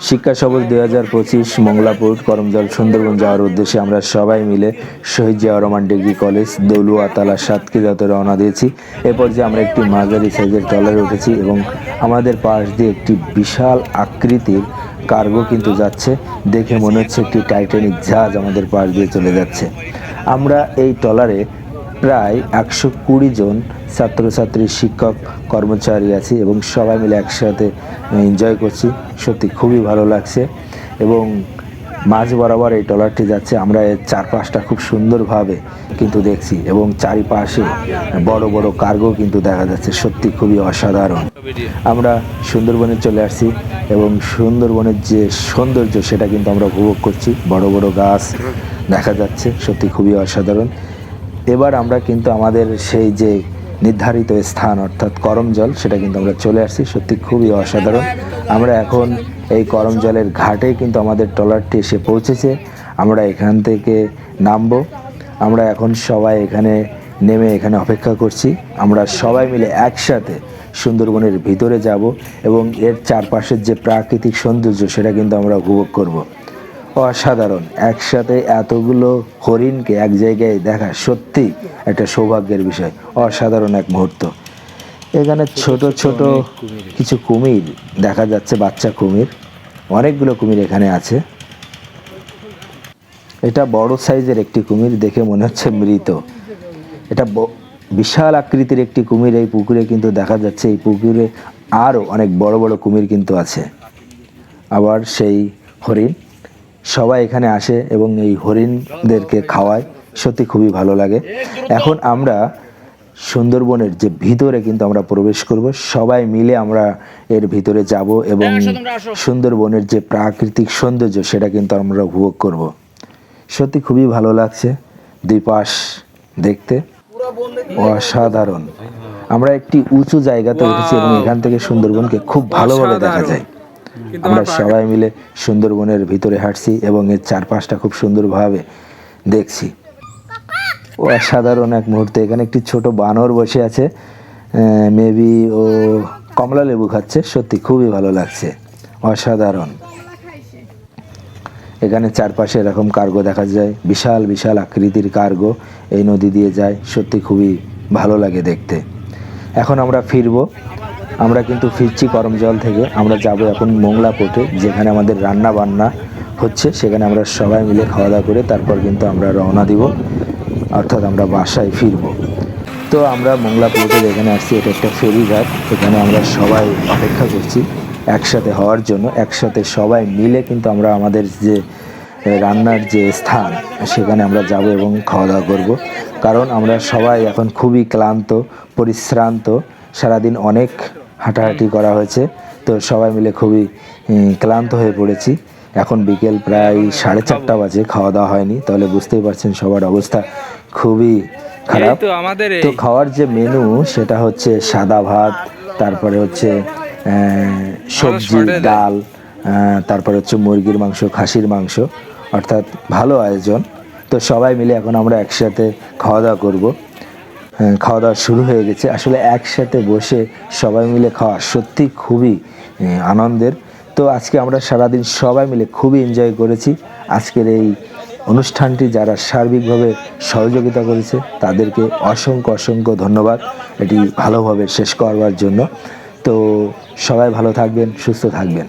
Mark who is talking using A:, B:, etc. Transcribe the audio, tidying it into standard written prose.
A: শিক্ষা সফর 2025 মংলাপুর করমজল সুন্দরবন যাওয়ার উদ্দেশ্যে আমরা সবাই মিলে শহীদ জিয়া রহমান ডিগ্রি কলেজ দৌলুয়াতালা সাতক্ষীরাতে রওনা দিয়েছি। এ পর্যায়ে আমরা একটি মাঝারি সাইজের ট্রলারে উঠেছি এবং আমাদের পাশ দিয়ে একটি বিশাল আকৃতির কার্গো কিন্তু যাচ্ছে। দেখে মনে হচ্ছে একটি টাইটানিক জাহাজ আমাদের পাশ দিয়ে চলে যাচ্ছে। আমরা এই ট্রলারে প্রায় 120 জন ছাত্রছাত্রী, শিক্ষক, কর্মচারী আছি এবং সবাই মিলে একসাথে এনজয় করছি। সত্যি খুবই ভালো লাগছে এবং মাঝ বরাবর এই ট্রলারটি যাচ্ছে। আমরা এর চারপাশটা খুব সুন্দরভাবে কিন্তু দেখছি এবং চারিপাশে বড় বড় কার্গো কিন্তু দেখা যাচ্ছে। সত্যি খুবই অসাধারণ। আমরা সুন্দরবনে চলে আসছি এবং সুন্দরবনের যে সৌন্দর্য সেটা কিন্তু আমরা উপভোগ করছি। বড় বড় গাছ দেখা যাচ্ছে, সত্যি খুবই অসাধারণ। এবার আমরা কিন্তু আমাদের সেই যে নির্ধারিত স্থান অর্থাৎ করমজল সেটা কিন্তু আমরা চলে আসছি। সত্যি খুবই অসাধারণ। আমরা এখন এই করমজলের ঘাটে কিন্তু আমাদের ট্রলারটি এসে পৌঁছেছে। আমরা এখান থেকে নামবো। আমরা এখন সবাই এখানে নেমে এখানে অপেক্ষা করছি। আমরা সবাই মিলে একসাথে সুন্দরবনের ভিতরে যাব এবং এর চারপাশের যে প্রাকৃতিক সৌন্দর্য সেটা কিন্তু আমরা উপভোগ করব। অসাধারণ। একসাথে এতগুলো হরিণকে এক জায়গায় দেখা সত্যি একটা সৌভাগ্যের বিষয়। অসাধারণ এক মুহূর্ত। এখানে ছোট ছোট কিছু কুমির দেখা যাচ্ছে, বাচ্চা কুমির। অনেকগুলো কুমির এখানে আছে। এটা বড় সাইজের একটি কুমির, দেখে মনে হচ্ছে মৃত। এটা বিশাল আকৃতির একটি কুমির এই পুকুরে কিন্তু দেখা যাচ্ছে। এই পুকুরে আরও অনেক বড় বড় কুমির কিন্তু আছে। আবার সেই হরিণ, সবাই এখানে আসে এবং এই হরিণদেরকে খাওয়ায়। সত্যি খুবই ভালো লাগে। এখন আমরা সুন্দরবনের যে ভিতরে কিন্তু আমরা প্রবেশ করব। সবাই মিলে আমরা এর ভিতরে যাব এবং সুন্দরবনের যে প্রাকৃতিক সৌন্দর্য সেটা কিন্তু আমরা উপভোগ করব। সত্যি খুবই ভালো লাগছে দুই পাশ দেখতে। অসাধারণ। আমরা একটি উঁচু জায়গাতে উঠেছি এবং এখান থেকে সুন্দরবনকে খুব ভালোভাবে দেখা যায়। আমরা সবাই মিলে সুন্দরবনের ভিতরে হাঁটছি এবং এর চারপাশটা খুব সুন্দরভাবে দেখছি। অসাধারণ এক মুহূর্তে। এখানে একটি ছোট বানর বসে আছে, মেবি ও কমলা লেবু খাচ্ছে। সত্যি খুবই ভালো লাগছে। অসাধারণ। এখানে চারপাশে এরকম কার্গো দেখা যায়, বিশাল বিশাল আকৃতির কার্গো এই নদী দিয়ে যায়। সত্যি খুবই ভালো লাগে দেখতে। এখন আমরা ফিরবো। আমরা কিন্তু ফিরছি করমজল থেকে। আমরা যাব এখন মোংলা পোর্টে, যেখানে আমাদের রান্না বান্না হচ্ছে। সেখানে আমরা সবাই মিলে খাওয়া দাওয়া করে তারপর কিন্তু আমরা রওনা দিব, অর্থাৎ আমরা বাসায় ফিরবো। তো আমরা মোংলা পোর্টে যেখানে আসছি, এটা একটা ফেরিঘাট। এখানে আমরা সবাই অপেক্ষা করছি একসাথে হওয়ার জন্য। একসাথে সবাই মিলে কিন্তু আমরা আমাদের যে রান্নার যে স্থান সেখানে আমরা যাব এবং খাওয়া দাওয়া করব। কারণ আমরা সবাই এখন খুবই ক্লান্ত, পরিশ্রান্ত। সারাদিন অনেক হাঁটাহাঁটি করা হয়েছে, তো সবাই মিলে খুবই ক্লান্ত হয়ে পড়েছি। এখন বিকেল প্রায় 4:30 বাজে, খাওয়া দাওয়া হয়নি। তাহলে বুঝতেই পারছেন সবার অবস্থা খুবই খারাপ। তো খাওয়ার যে মেনু সেটা হচ্ছে সাদা ভাত, তারপরে হচ্ছে সবজি, ডাল, তারপরে হচ্ছে মুরগির মাংস, খাসির মাংস, অর্থাৎ ভালো আয়োজন। তো সবাই মিলে এখন আমরা একসাথে খাওয়া দাওয়া করবো। খাওয়া দাওয়া শুরু হয়ে গেছে। আসলে একসাথে বসে সবাই মিলে খাওয়া সত্যি খুবই আনন্দের। তো আজকে আমরা সারাদিন সবাই মিলে খুবই এনজয় করেছি। আজকের এই অনুষ্ঠানটি যারা সার্বিকভাবে সহযোগিতা করেছে তাদেরকে অসংখ্য অসংখ্য ধন্যবাদ এটি ভালোভাবে শেষ করবার জন্য। তো সবাই ভালো থাকবেন, সুস্থ থাকবেন।